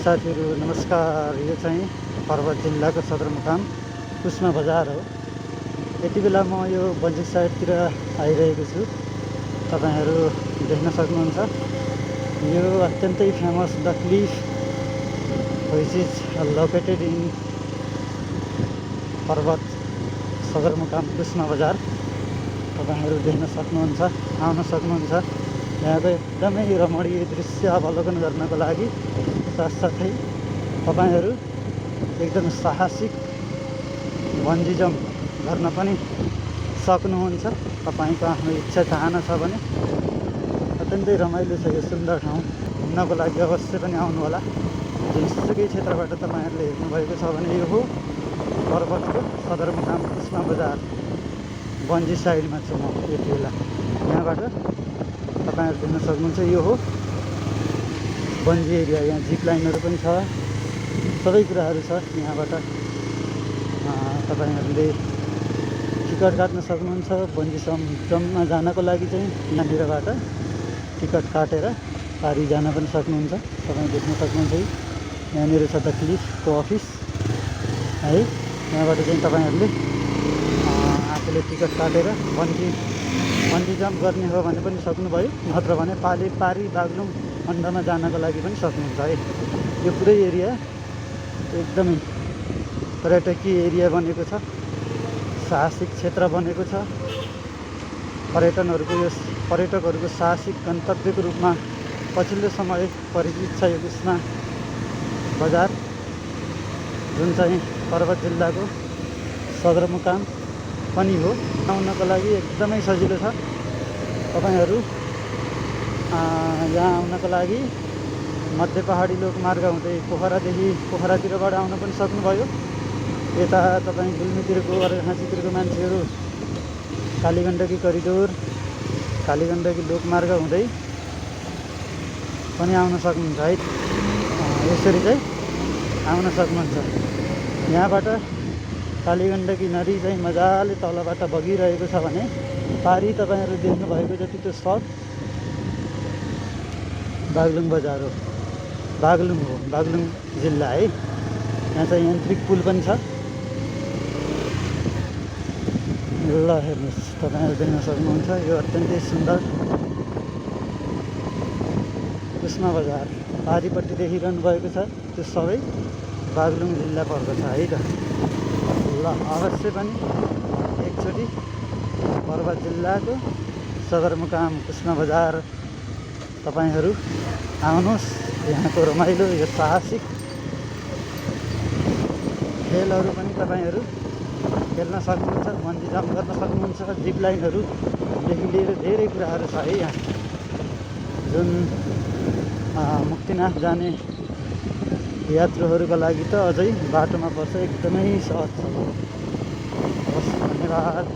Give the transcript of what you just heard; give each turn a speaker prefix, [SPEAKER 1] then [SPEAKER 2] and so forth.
[SPEAKER 1] साथीहरू नमस्कार। यो चाहिँ पर्वत जिल्लाको सदरमुकाम कुस्मा बजार हो। यति बेला म यो बन्जी साइडतिर आइरहेको छु। तपाईहरू देख्न सक्नुहुन्छ यो अत्यन्तै famous the cliff which is located in Parbat सदरमुकाम कुस्मा बजार। तपाईहरू देख्न सक्नुहुन्छ, आउन सक्नुहुन्छ। यहाँको एकदमै रमणीय दृश्य अवलोकन गर्नको लागि साथसाथै तपाईहरू एकदम साहसिक बन्जी जम्प गर्न पनि सक्नुहुन्छ। तपाईको आफ्नो इच्छा चाहना छ भने अत्यन्तै रमाइलो छ यो सुन्दर ठाउँ। घुम्नको लागि अवश्य पनि आउनुहोला। जुनसुकै क्षेत्रबाट तपाईहरूले हेर्नुभएको छ भने यो हो पर्वतको सदरमुकाम कुस्मा बजार। बन्जी साइडमा छु म यति बेला। यहाँबाट तपाईहरू देख्न सक्नुहुन्छ यो हो बन्जी एरिया। यहाँ जिप लाइनहरू पनि छ, सबै कुराहरू छ। यहाँबाट तपाईहरूले टिकट काट्न सक्नुहुन्छ। बन्जी जम्पमा जानको लागि चाहिँ यहाँनिरबाट टिकट काटेर पारी जान पनि सक्नुहुन्छ। तपाईँ देख्न सक्नुहुन्छ यहाँनिर छ द क्लिफको अफिस है। यहाँबाट चाहिँ तपाईहरूले आफूले टिकट काटेर बन्जी जम्प गर्ने हो भने पनि सक्नुभयो, नत्र भने पारी बागलुङ खण्डमा जानको लागि पनि सक्नुहुन्छ है। यो पुरै एरिया एकदमै पर्यटकीय एरिया बनेको छ, साहसिक क्षेत्र बनेको छ। पर्यटकहरूको साहसिक गन्तव्यको रूपमा पछिल्लो समय परिचित छ यो कुस्मा बजार, जुन चाहिँ पर्वत जिल्लाको सदरमुकाम पनि हो। आउनको लागि एकदमै सजिलो छ। तपाईहरू यहाँ आउनको लागि मध्य पहाडी लोकमार्ग हुँदै पोखरातिरबाट आउन पनि सक्नुभयो। यता तपाईँ गुल्मीतिरको अर्घाँसीतिरको मान्छेहरू कालीगण्डकी करिडोर, कालीगण्डकी लोकमार्ग हुँदै पनि आउन सक्नुहुन्छ है। यसरी चाहिँ आउन सक्नुहुन्छ। यहाँबाट कालीगण्डकी नदी चाहिँ मजाले तलबाट बगिरहेको छ भने पारी तपाईहरू देख्नुभएको जति त्यो सब बागलुङ बजार हो, बागलुङ जिल्ला है। यहाँ चाहिँ यान्त्रिक पुल पनि छ। ल हेर्नुहोस्, तपाईँहरू देख्न सक्नुहुन्छ यो अत्यन्तै सुन्दर कुस्मा बजार। पारिपट्टि देखिरहनु भएको छ त्यो सबै बागलुङ जिल्ला पर्दछ है त। ल अवश्य पनि एकचोटि पर्वत जिल्लाको सदरमुकाम कुस्मा बजार तपाईहरू आउनुहोस्। यहाँको रमाइलो यो साहसिक खेलहरू पनि तपाईहरू खेल्न सक्नुहुन्छ, बन्जी जम्प गर्न सक्नुहुन्छ। जिप लाइनहरूदेखि लिएर धेरै कुराहरू छ है यहाँ। जुन मुक्तिनाथ जाने यात्रुहरूका लागि त अझै बाटोमा पर्छ, एकदमै सहज छ। हस्, धन्यवाद।